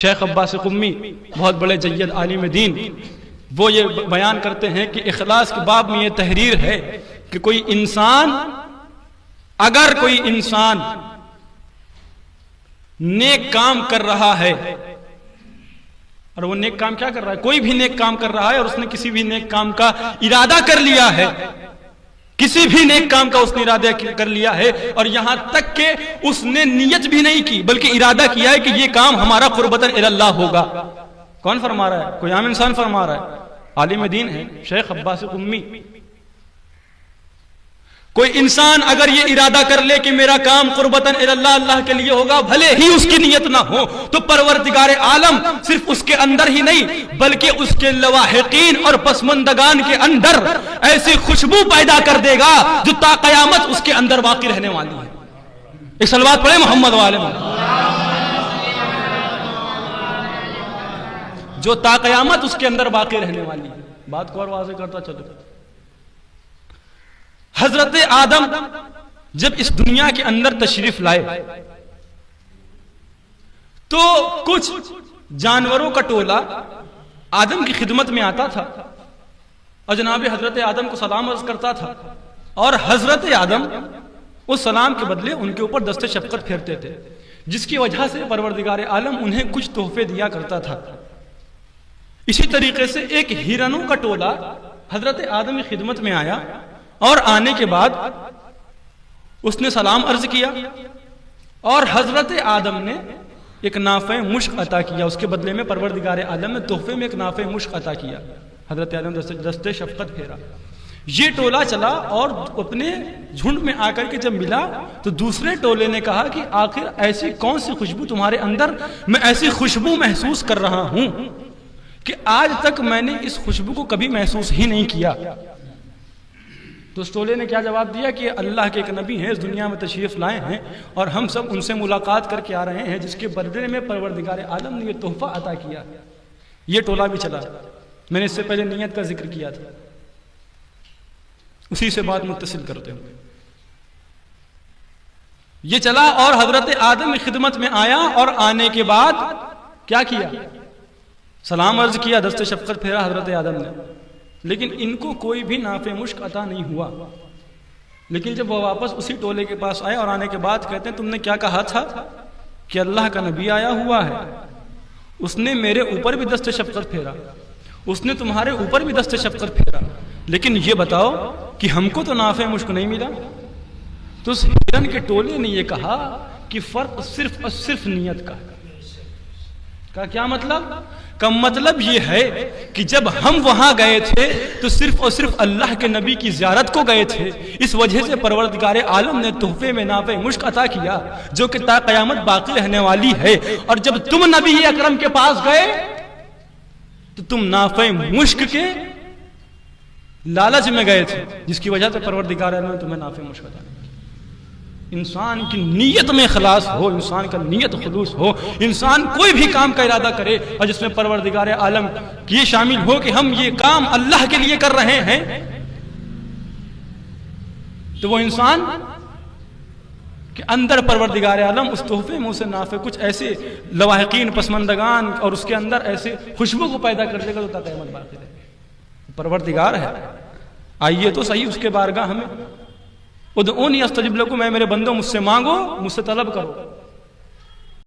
شیخ عباس قمی بہت بڑے جید عالم دین، وہ یہ بیان کرتے ہیں کہ اخلاص کے باب میں یہ تحریر ہے کہ اگر کوئی انسان نیک کام کر رہا ہے، اور وہ نیک کام کیا کر رہا ہے؟ کوئی بھی نیک کام کر رہا ہے اور اس نے کسی بھی نیک کام کا ارادہ کر لیا ہے، کسی بھی نیک کام کا اس نے ارادہ کر لیا ہے، اور یہاں تک کہ اس نے نیت بھی نہیں کی بلکہ ارادہ کیا ہے کہ یہ کام ہمارا قربتاً الی اللہ ہوگا۔ کون فرما رہا ہے؟ کوئی عام انسان فرما رہا ہے، عالم دین ہے شیخ عباس قمی۔ کوئی انسان اگر یہ ارادہ کر لے کہ میرا کام قربتاً الی اللہ، اللہ کے لیے ہوگا، بھلے ہی اس کی نیت نہ ہو، تو پروردگار عالم صرف اس کے اندر ہی نہیں بلکہ اس کے لواحقین اور پسماندگان کے اندر ایسی خوشبو پیدا کر دے گا جو تا قیامت اس کے اندر باقی رہنے والی ہے۔ ایک صلوات پڑھیں محمد والے جو تا قیامت اس کے اندر باقی رہنے والی ہے۔ بات کو اور واضح کرتا چلو، حضرت آدم جب اس دنیا کے اندر تشریف لائے تو کچھ جانوروں کا ٹولہ آدم کی خدمت میں آتا تھا اور جناب حضرت آدم کو سلام عرض کرتا تھا، اور حضرت آدم اس سلام کے بدلے ان کے اوپر دست شفقت پھیرتے تھے، جس کی وجہ سے پروردگار عالم انہیں کچھ تحفے دیا کرتا تھا۔ اسی طریقے سے ایک ہرنوں کا ٹولہ حضرت آدم کی خدمت میں آیا، اور آنے کے بعد اس نے سلام عرض کیا اور حضرت آدم نے ایک نافع مشک عطا کیا، اس کے بدلے میں پروردگار عالم نے تحفے میں ایک نافع مشک عطا کیا۔ حضرت آدم دست شفقت پھیرا، یہ ٹولہ چلا اور اپنے جھنڈ میں آ کر کے جب ملا تو دوسرے ٹولے نے کہا کہ آخر ایسی کون سی خوشبو تمہارے اندر، میں ایسی خوشبو محسوس کر رہا ہوں کہ آج تک میں نے اس خوشبو کو کبھی محسوس ہی نہیں کیا۔ تو اس ٹولے نے کیا جواب دیا کہ اللہ کے ایک نبی ہیں، اس دنیا میں تشریف لائے ہیں اور ہم سب ان سے ملاقات کر کے آ رہے ہیں، جس کے بدلے میں پروردگار عالم نے یہ تحفہ عطا کیا۔ یہ ٹولہ بھی چلا، میں نے اس سے پہلے نیت کا ذکر کیا تھا، اسی سے بات متصل کرتے ہیں۔ یہ چلا اور حضرت آدم کی خدمت میں آیا، اور آنے کے بعد کیا کیا؟ سلام عرض کیا، دست شفقت پھیرا حضرت آدم نے، لیکن ان کو کوئی بھی نافع مشک عطا نہیں ہوا۔ لیکن جب وہ واپس اسی ٹولے کے پاس آئے اور آنے کے بعد کہتے ہیں تم نے کیا کہا تھا کہ اللہ کا نبی آیا ہوا ہے، اس نے میرے اوپر بھی دست شفقت پھیرا، اس نے تمہارے اوپر بھی دست شفقت پھیرا، لیکن یہ بتاؤ کہ ہم کو تو نافع مشک نہیں ملا۔ تو اس ہرن کے ٹولے نے یہ کہا کہ فرق صرف اور صرف نیت کا ہے۔ کیا مطلب؟ کا مطلب یہ ہے کہ جب ہم وہاں گئے تھے تو صرف اور صرف اللہ کے نبی کی زیارت کو گئے تھے، اس وجہ سے پروردگار عالم نے تحفے میں نافع مشک عطا کیا جو کہ تا قیامت باقی رہنے والی ہے۔ اور جب تم نبی اکرم کے پاس گئے تو تم نافع مشک کے لالچ میں گئے تھے، جس کی وجہ سے پروردگار عالم نے تمہیں نافع مشک عطا کیا۔ انسان کی نیت میں اخلاص ہو، انسان کا نیت خلوص ہو، انسان کوئی بھی کام کا ارادہ کرے اور جس میں پروردگار عالم یہ شامل ہو کہ ہم یہ کام اللہ کے لیے کر رہے ہیں، تو وہ انسان کے اندر پروردگار عالم اس تحفے میں اسے نافع کچھ ایسے لواحقین پسماندگان اور اس کے اندر ایسے خوشبو کو پیدا کر دے گا تو تا قیامت باقی رہے۔ پروردگار ہے، آئیے تو صحیح اس کے بارگاہ ہمیں ادعونی استجب لکم، اے میرے بندوں مجھ سے مانگو، مجھ سے طلب کرو۔